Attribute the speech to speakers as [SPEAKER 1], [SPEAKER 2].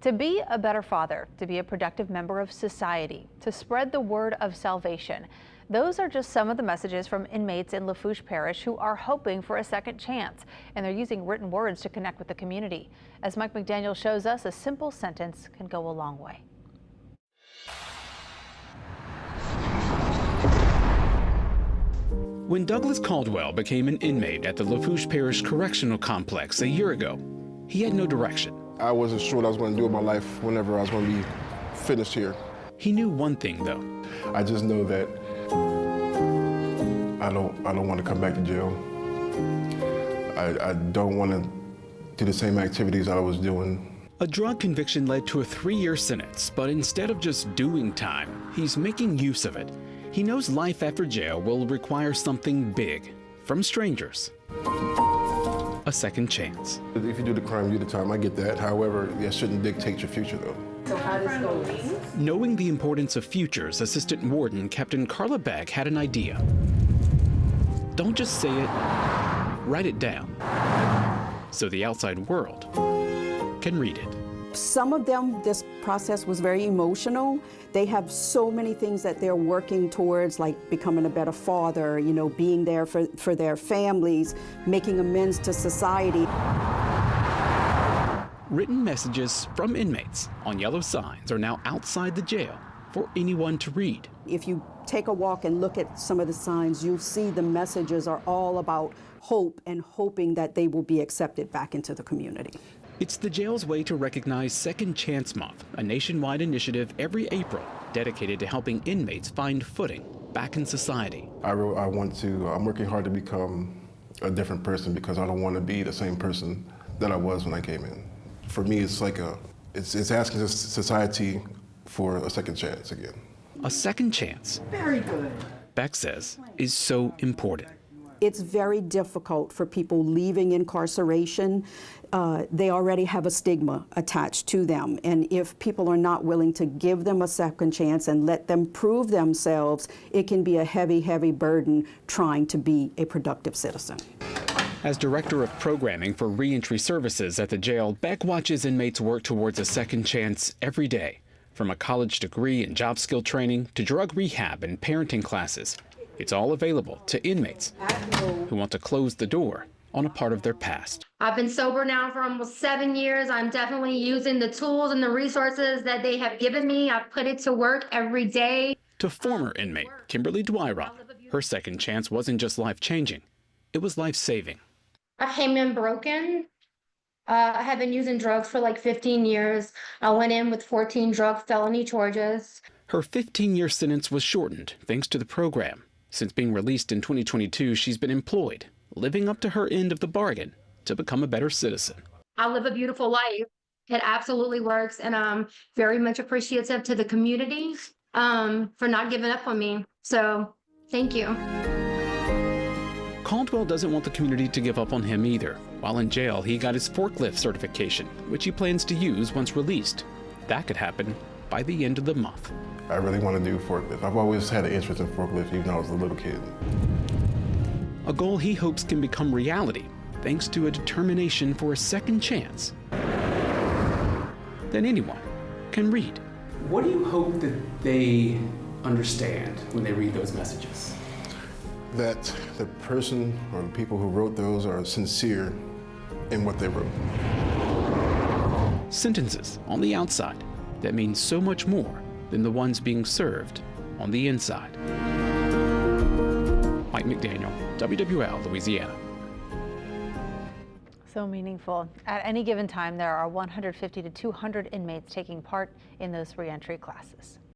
[SPEAKER 1] To be a better father, to be a productive member of society, to spread the word of salvation. Those are just some of the messages from inmates in Lafourche Parish who are hoping for a second chance, and they're using written words to connect with the community. As Mike McDaniel shows us, a simple sentence can go a long way.
[SPEAKER 2] When Douglas Caldwell became an inmate at the Lafourche Parish Correctional Complex a year ago, he had no direction.
[SPEAKER 3] I wasn't sure what I was going to do with my life whenever I was going to be finished here.
[SPEAKER 2] He knew one thing, though.
[SPEAKER 3] I just know that I don't want to come back to jail. I don't want to do the same activities I was doing.
[SPEAKER 2] A drug conviction led to a 3-year sentence, but instead of just doing time, he's making use of it. He knows life after jail will require something big from strangers. A second chance.
[SPEAKER 3] If you do the crime, you do the time. I get that. However, that shouldn't dictate your future, though.
[SPEAKER 4] So how does it go?
[SPEAKER 2] Knowing the importance of futures, Assistant Warden Captain Carla Beck had an idea. Don't just say it, write it down, so the outside world can read it.
[SPEAKER 4] Some of them, this process was very emotional. They have so many things that they're working towards, like becoming a better father, you know, being there for their families, making amends to society.
[SPEAKER 2] Written messages from inmates on yellow signs are now outside the jail for anyone to read.
[SPEAKER 4] If you take a walk and look at some of the signs, you'll see the messages are all about hope and hoping that they will be accepted back into the community.
[SPEAKER 2] It's the jail's way to recognize Second Chance Month, a nationwide initiative every April dedicated to helping inmates find footing back in society.
[SPEAKER 3] I'm working hard to become a different person because I don't want to be the same person that I was when I came in. For me, it's like it's asking society for a second chance again.
[SPEAKER 2] A second chance,
[SPEAKER 4] Very good.
[SPEAKER 2] Beck says, is so important.
[SPEAKER 4] It's very difficult for people leaving incarceration. They already have a stigma attached to them. And if people are not willing to give them a second chance and let them prove themselves, it can be a heavy, heavy burden trying to be a productive citizen.
[SPEAKER 2] As Director of Programming for Reentry Services at the jail, Beck watches inmates work towards a second chance every day. From a college degree and job skill training to drug rehab and parenting classes, it's all available to inmates who want to close the door on a part of their past.
[SPEAKER 5] I've been sober now for almost 7 years. I'm definitely using the tools and the resources that they have given me. I've put it to work every day.
[SPEAKER 2] To former inmate Kimberly Dwyra, her second chance wasn't just life-changing, it was life-saving.
[SPEAKER 5] I came in broken. I have been using drugs for like 15 years. I went in with 14 drug felony charges.
[SPEAKER 2] Her 15-year sentence was shortened thanks to the program. Since being released in 2022, she's been employed, living up to her end of the bargain to become a better citizen.
[SPEAKER 5] I live a beautiful life. It absolutely works, and I'm very much appreciative to the community for not giving up on me. So, thank you.
[SPEAKER 2] Caldwell doesn't want the community to give up on him either. While in jail, he got his forklift certification, which he plans to use once released. That could happen by the end of the month.
[SPEAKER 3] I really want to do forklift. I've always had an interest in forklift even though I was a little kid.
[SPEAKER 2] A goal he hopes can become reality thanks to a determination for a second chance that anyone can read.
[SPEAKER 6] What do you hope that they understand when they read those messages?
[SPEAKER 3] That the person or the people who wrote those are sincere in what they wrote.
[SPEAKER 2] Sentences on the outside that mean so much more than the ones being served on the inside. Mike McDaniel, WWL, Louisiana.
[SPEAKER 1] So meaningful. At any given time, there are 150 to 200 inmates taking part in those reentry classes.